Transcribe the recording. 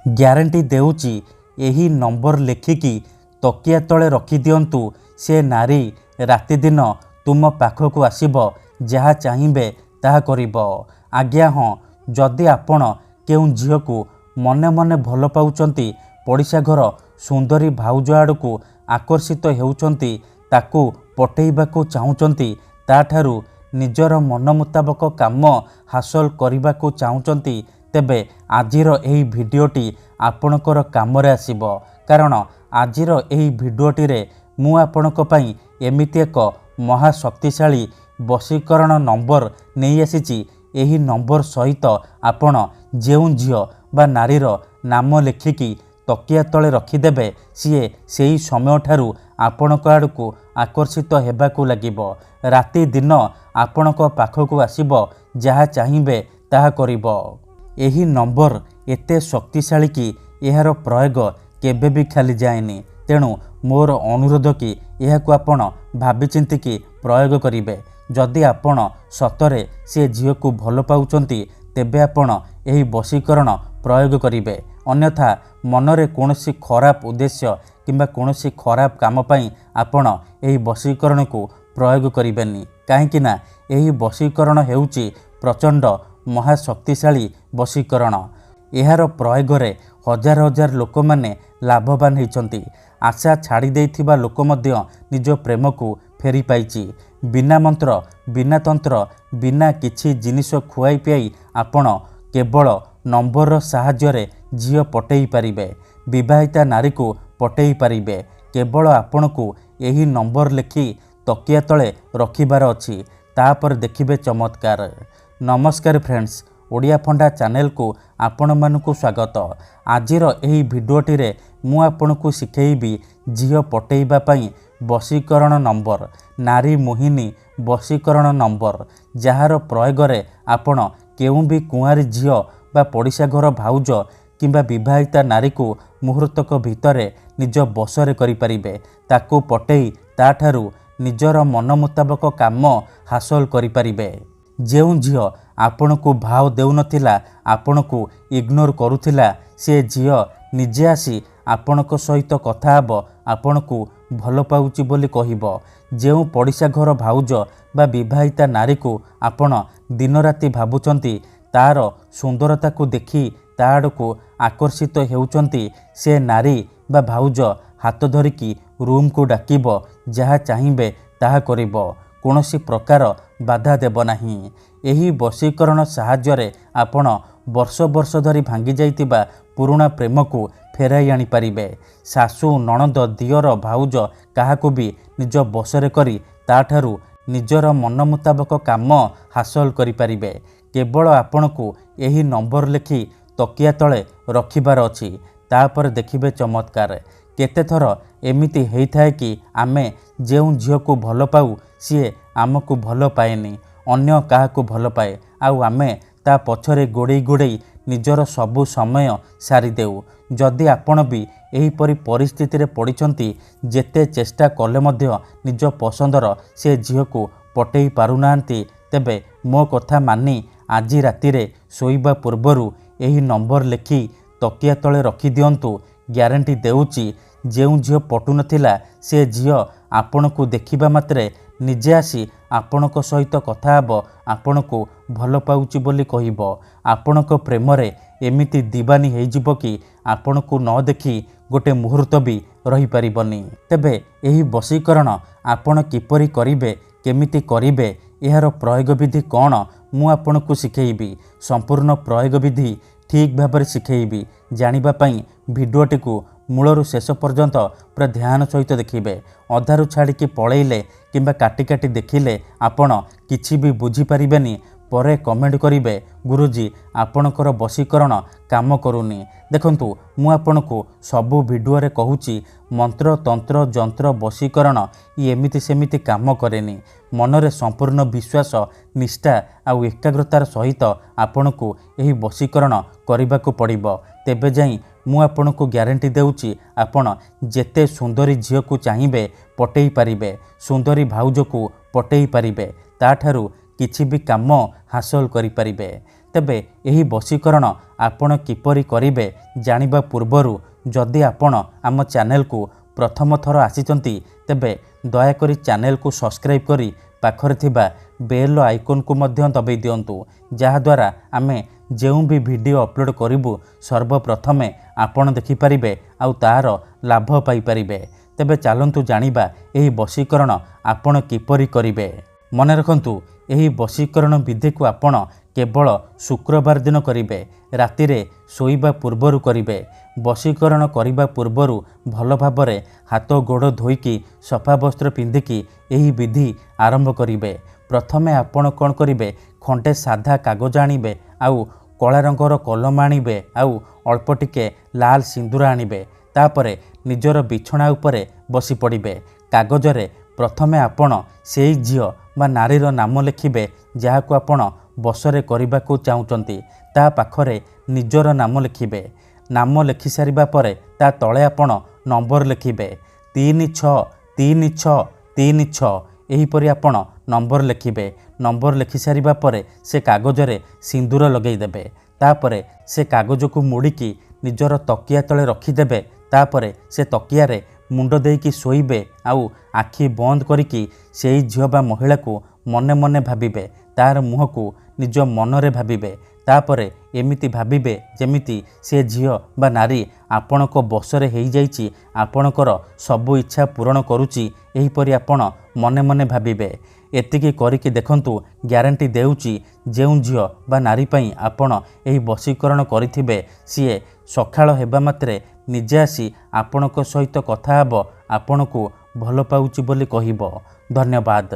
Guarantee ଦେଉଛି ଏହି number ଲେଖିକି ତକିଆ ତଳେ ରଖିଦିଅନ୍ତୁ। ସେ ନାରୀ ରାତିଦିନ ତୁମ ପାଖକୁ ଆସିବ, ଯାହା ଚାହିଁବେ ତାହା କରିବ। ଆଜ୍ଞା ହଁ, ଯଦି ଆପଣ କେଉଁ ଝିଅକୁ ମନେ ମନେ ଭଲ ପାଉଛନ୍ତି, ପଡ଼ିଶା ଘର ସୁନ୍ଦରୀ ଭାଉଜ ଆଡ଼କୁ ଆକର୍ଷିତ ହେଉଛନ୍ତି, ତାକୁ ପଟେଇବାକୁ ଚାହୁଁଛନ୍ତି, ତାଠାରୁ ନିଜର ମନ ମୁତାବକ କାମ ହାସଲ କରିବାକୁ ଚାହୁଁଛନ୍ତି, ତେବେ ଆଜିର ଏହି ଭିଡ଼ିଓଟି ଆପଣଙ୍କର କାମରେ ଆସିବ। କାରଣ ଆଜିର ଏହି ଭିଡ଼ିଓଟିରେ ମୁଁ ଆପଣଙ୍କ ପାଇଁ ଏମିତି ଏକ ମହାଶକ୍ତିଶାଳୀ ବଶୀକରଣ ନମ୍ବର ନେଇ ଆସିଛି। ଏହି ନମ୍ବର ସହିତ ଆପଣ ଯେଉଁ ଝିଅ ବା ନାରୀର ନାମ ଲେଖିକି ତକିଆ ତଳେ ରଖିଦେବେ, ସିଏ ସେହି ସମୟଠାରୁ ଆପଣଙ୍କ ଆଡ଼କୁ ଆକର୍ଷିତ ହେବାକୁ ଲାଗିବ। ରାତି ଦିନ ଆପଣଙ୍କ ପାଖକୁ ଆସିବ, ଯାହା ଚାହିଁବେ ତାହା କରିବ। ଏହି ନମ୍ବର ଏତେ ଶକ୍ତିଶାଳୀ କି ଏହାର ପ୍ରୟୋଗ କେବେ ବି ଖାଲି ଯାଏନି। ତେଣୁ ମୋର ଅନୁରୋଧ କି ଏହାକୁ ଆପଣ ଭାବିଚିନ୍ତିକି ପ୍ରୟୋଗ କରିବେ। ଯଦି ଆପଣ ସତରେ ସେ ଝିଅକୁ ଭଲ ପାଉଛନ୍ତି, ତେବେ ଆପଣ ଏହି ବଶୀକରଣ ପ୍ରୟୋଗ କରିବେ। ଅନ୍ୟଥା ମନରେ କୌଣସି ଖରାପ ଉଦ୍ଦେଶ୍ୟ କିମ୍ବା କୌଣସି ଖରାପ କାମ ପାଇଁ ଆପଣ ଏହି ବଶୀକରଣକୁ ପ୍ରୟୋଗ କରିବେନି। କାହିଁକି ନା ଏହି ବଶୀକରଣ ହେଉଛି ପ୍ରଚଣ୍ଡ ମହାଶକ୍ତିଶାଳୀ ବଶୀକରଣ। ଏହାର ପ୍ରୟୋଗରେ ହଜାର ହଜାର ଲୋକମାନେ ଲାଭବାନ ହୋଇଛନ୍ତି। ଆଶା ଛାଡ଼ି ଦେଇଥିବା ଲୋକ ମଧ୍ୟ ନିଜ ପ୍ରେମକୁ ଫେରି ପାଇଛି। ବିନା ମନ୍ତ୍ର, ବିନା ତନ୍ତ୍ର, ବିନା କିଛି ଜିନିଷ ଖୁଆଇ ପିଆଇ ଆପଣ କେବଳ ନମ୍ବରର ସାହାଯ୍ୟରେ ଝିଅ ପଟେଇ ପାରିବେ। ବିବାହିତା ନାରୀକୁ ପଟେଇ ପାରିବେ। କେବଳ ଆପଣଙ୍କୁ ଏହି ନମ୍ବର ଲେଖି ତକିଆ ତଳେ ରଖିବାର ଅଛି। ତାପରେ ଦେଖିବେ ଚମତ୍କାର। ନମସ୍କାର ଫ୍ରେଣ୍ଡସ୍, ଓଡ଼ିଆ ଫଣ୍ଡା ଚ୍ୟାନେଲକୁ ଆପଣମାନଙ୍କୁ ସ୍ୱାଗତ। ଆଜିର ଏହି ଭିଡ଼ିଓଟିରେ ମୁଁ ଆପଣଙ୍କୁ ଶିଖେଇବି ଝିଅ ପଟେଇବା ପାଇଁ ବଶୀକରଣ ନମ୍ବର, ନାରୀ ମୋହିନୀ ବଶୀକରଣ ନମ୍ବର, ଯାହାର ପ୍ରୟୋଗରେ ଆପଣ କେଉଁ ବି କୁଆଁରୀ ଝିଅ ବା ପଡ଼ିଶା ଘର ଭାଉଜ କିମ୍ବା ବିବାହିତା ନାରୀକୁ ମୁହୂର୍ତ୍ତକ ଭିତରେ ନିଜ ବଶରେ କରିପାରିବେ। ତାକୁ ପଟେଇ ତାଠାରୁ ନିଜର ମନ ମୁତାବକ କାମ ହାସଲ କରିପାରିବେ। ଯେଉଁ ଝିଅ ଆପଣଙ୍କୁ ଭାव ଦେଉନଥିଲା, ଆପଣଙ୍କୁ ଇଗ୍ନୋର କରୁଥିଲା, ସେ ଝିଅ ନିଜେ ଆସି ଆପଣଙ୍କ ସହିତ କଥା ହେବ, ଆପଣଙ୍କୁ ଭଲ ପାଉଛି ବୋଲି କହିବ। ଯେଉଁ ପଡ଼ିଶା ଘର ଭାଉଜ ବା ବିବାହିତା ନାରୀକୁ ଆପଣ ଦିନରାତି ଭାବୁଛନ୍ତି, ତାର ସୁନ୍ଦରତାକୁ ଦେଖି ତା ଆଡ଼କୁ ଆକର୍ଷିତ ହେଉଛନ୍ତି, ସେ ନାରୀ ବା ଭାଉଜ ହାତ ଧରିକି ରୁମକୁ ଡାକିବ, ଯାହା ଚାହିଁବେ ତାହା କରିବ। କୌଣସି ପ୍ରକାର ବାଧା ଦେବ ନାହିଁ। ଏହି ବଶୀକରଣ ସାହାଯ୍ୟରେ ଆପଣ ବର୍ଷ ବର୍ଷ ଧରି ଭାଙ୍ଗି ଯାଇଥିବା ପୁରୁଣା ପ୍ରେମକୁ ଫେରାଇ ଆଣିପାରିବେ। ଶାଶୁ, ନଣନ୍ଦ, ଦିଅର, ଭାଉଜ କାହାକୁ ବି ନିଜ ବଶରେ କରି ତାଠାରୁ ନିଜର ମନ ମୁତାବକ କାମ ହାସଲ କରିପାରିବେ। କେବଳ ଆପଣଙ୍କୁ ଏହି ନମ୍ବର ଲେଖି ତକିଆ ତଳେ ରଖିବାର ଅଛି। ତାପରେ ଦେଖିବେ ଚମତ୍କାର। କେତେଥର ଏମିତି ହେଇଥାଏ କି ଆମେ ଯେଉଁ ଝିଅକୁ ଭଲ ପାଉ, ସିଏ ଆମକୁ ଭଲ ପାଏନି, ଅନ୍ୟ କାହାକୁ ଭଲ ପାଏ, ଆଉ ଆମେ ତା ପଛରେ ଗୋଡ଼େଇ ଗୋଡ଼େଇ ନିଜର ସବୁ ସମୟ ସାରିଦେଉ। ଯଦି ଆପଣ ବି ଏହିପରି ପରିସ୍ଥିତିରେ ପଡ଼ିଛନ୍ତି, ଯେତେ ଚେଷ୍ଟା କଲେ ମଧ୍ୟ ନିଜ ପସନ୍ଦର ସେ ଝିଅକୁ ପଟେଇ ପାରୁନାହାନ୍ତି, ତେବେ ମୋ କଥା ମାନି ଆଜି ରାତିରେ ଶୋଇବା ପୂର୍ବରୁ ଏହି ନମ୍ବର ଲେଖି ତକିଆ ତଳେ ରଖିଦିଅନ୍ତୁ। ଗ୍ୟାରେଣ୍ଟି ଦେଉଛି, ଯେଉଁ ଝିଅ ପଟୁନଥିଲା, ସେ ଝିଅ ଆପଣଙ୍କୁ ଦେଖିବା ମାତ୍ରେ ନିଜେ ଆସି ଆପଣଙ୍କ ସହିତ କଥା ହେବ, ଆପଣଙ୍କୁ ଭଲ ପାଉଛି ବୋଲି କହିବ। ଆପଣଙ୍କ ପ୍ରେମରେ ଏମିତି ଦିବାନୀ ହେଇଯିବ କି ଆପଣଙ୍କୁ ନ ଦେଖି ଗୋଟେ ମୁହୂର୍ତ୍ତ ବି ରହିପାରିବନି। ତେବେ ଏହି ବଶୀକରଣ ଆପଣ କିପରି କରିବେ, କେମିତି କରିବେ, ଏହାର ପ୍ରୟୋଗ ବିଧି କ'ଣ, ମୁଁ ଆପଣଙ୍କୁ ଶିଖେଇବି। ସମ୍ପୂର୍ଣ୍ଣ ପ୍ରୟୋଗ ବିଧି ଠିକ୍ ଭାବରେ ଶିଖେଇବି। ଜାଣିବା ପାଇଁ ଭିଡ଼ିଓଟିକୁ ମୂଳରୁ ଶେଷ ପର୍ଯ୍ୟନ୍ତ ପୁରା ଧ୍ୟାନ ସହିତ ଦେଖିବେ। ଅଧାରୁ ଛାଡ଼ିକି ପଳେଇଲେ କିମ୍ବା କାଟି କାଟି ଦେଖିଲେ ଆପଣ କିଛି ବି ବୁଝିପାରିବେନି। ପରେ କମେଣ୍ଟ କରିବେ, ଗୁରୁଜୀ ଆପଣଙ୍କର ବଶୀକରଣ କାମ କରୁନି। ଦେଖନ୍ତୁ, ମୁଁ ଆପଣଙ୍କୁ ସବୁ ଭିଡ଼ିଓରେ କହୁଛି, ମନ୍ତ୍ର, ତନ୍ତ୍ର, ଯନ୍ତ୍ର, ବଶୀକରଣ ଏମିତି ସେମିତି କାମ କରେନି। ମନରେ ସମ୍ପୂର୍ଣ୍ଣ ବିଶ୍ୱାସ, ନିଷ୍ଠା ଆଉ ଏକାଗ୍ରତାର ସହିତ ଆପଣଙ୍କୁ ଏହି ବଶୀକରଣ କରିବାକୁ ପଡ଼ିବ। ତେବେ ଯାଇ ମୁଁ ଆପଣଙ୍କୁ ଗ୍ୟାରେଣ୍ଟି ଦେଉଛି, ଆପଣ ଯେତେ ସୁନ୍ଦରୀ ଝିଅକୁ ଚାହିଁବେ ପଟେଇ ପାରିବେ, ସୁନ୍ଦରୀ ଭାଉଜକୁ ପଟେଇ ପାରିବେ, ତାଠାରୁ କିଛି ବି କାମ ହାସଲ କରିପାରିବେ। ତେବେ ଏହି ବଶୀକରଣ ଆପଣ କିପରି କରିବେ ଜାଣିବା ପୂର୍ବରୁ ଯଦି ଆପଣ ଆମ ଚ୍ୟାନେଲକୁ ପ୍ରଥମ ଥର ଆସିଛନ୍ତି ତେବେ ଦୟାକରି ଚ୍ୟାନେଲକୁ ସବସ୍କ୍ରାଇବ୍ କରି ପାଖରେ ଥିବା ବେଲ୍ ଆଇକନ୍କୁ ମଧ୍ୟ ଦବାଇ ଦିଅନ୍ତୁ, ଯାହାଦ୍ୱାରା ଆମେ ଯେଉଁ ବି ଭିଡ଼ିଓ ଅପଲୋଡ଼ କରିବୁ ସର୍ବପ୍ରଥମେ ଆପଣ ଦେଖିପାରିବେ ଆଉ ତାହାର ଲାଭ ପାଇପାରିବେ। ତେବେ ଚାଲନ୍ତୁ ଜାଣିବା ଏହି ବଶୀକରଣ ଆପଣ କିପରି କରିବେ। ମନେ ରଖନ୍ତୁ, ଏହି ବଶୀକରଣ ବିଧିକୁ ଆପଣ କେବଳ ଶୁକ୍ରବାର ଦିନ କରିବେ। ରାତିରେ ଶୋଇବା ପୂର୍ବରୁ କରିବେ। ବଶୀକରଣ କରିବା ପୂର୍ବରୁ ଭଲ ଭାବରେ ହାତ ଗୋଡ଼ ଧୋଇକି ସଫା ବସ୍ତ୍ର ପିନ୍ଧିକି ଏହି ବିଧି ଆରମ୍ଭ କରିବେ। ପ୍ରଥମେ ଆପଣ କ'ଣ କରିବେ, ଖଣ୍ଡେ ସାଧା କାଗଜ ଆଣିବେ, ଆଉ କଳା ରଙ୍ଗର କଲମ ଆଣିବେ, ଆଉ ଅଳ୍ପ ଟିକେ ଲାଲ ସିନ୍ଦୁର ଆଣିବେ। ତାପରେ ନିଜର ବିଛଣା ଉପରେ ବସି ପଡ଼ିବେ। କାଗଜରେ ପ୍ରଥମେ ଆପଣ ସେଇ ଝିଅ ବା ନାରୀର ନାମ ଲେଖିବେ ଯାହାକୁ ଆପଣ ବଶରେ କରିବାକୁ ଚାହୁଁଛନ୍ତି। ତା ପାଖରେ ନିଜର ନାମ ଲେଖିବେ। ନାମ ଲେଖିସାରିବା ପରେ ତା ତଳେ ଆପଣ ନମ୍ବର ଲେଖିବେ 363636। ଏହିପରି ଆପଣ ନମ୍ବର ଲେଖିବେ। ନମ୍ବର ଲେଖିସାରିବା ପରେ ସେ କାଗଜରେ ସିନ୍ଦୁର ଲଗାଇଦେବେ। ତାପରେ ସେ କାଗଜକୁ ମୋଡ଼ିକି ନିଜର ତକିଆ ତଳେ ରଖିଦେବେ। ତାପରେ ସେ ତକିଆରେ ମୁଣ୍ଡ ଦେଇକି ଶୋଇବେ, ଆଉ ଆଖି ବନ୍ଦ କରିକି ସେଇ ଝିଅ ବା ମହିଳାକୁ ମନେ ମନେ ଭାବିବେ। ତାର ମୁହଁକୁ ନିଜ ମନରେ ଭାବିବେ। ତାପରେ ଏମିତି ଭାବିବେ ଯେମିତି ସେ ଝିଅ ବା ନାରୀ ଆପଣଙ୍କ ବଶରେ ହେଇଯାଇଛି, ଆପଣଙ୍କର ସବୁ ଇଚ୍ଛା ପୂରଣ କରୁଛି। ଏହିପରି ଆପଣ ମନେ ମନେ ଭାବିବେ। ଏତିକି କରିକି ଦେଖନ୍ତୁ, ଗ୍ୟାରେଣ୍ଟି ଦେଉଛି ଯେଉଁ ଝିଅ ବା ନାରୀ ପାଇଁ ଆପଣ ଏହି ବଶୀକରଣ କରିଥିବେ ସିଏ ସକାଳ ହେବା ମାତ୍ରେ ନିଜେ ଆସି ଆପଣଙ୍କ ସହିତ କଥା ହେବ, ଆପଣଙ୍କୁ ଭଲ ପାଉଛି ବୋଲି କହିବ। ଧନ୍ୟବାଦ।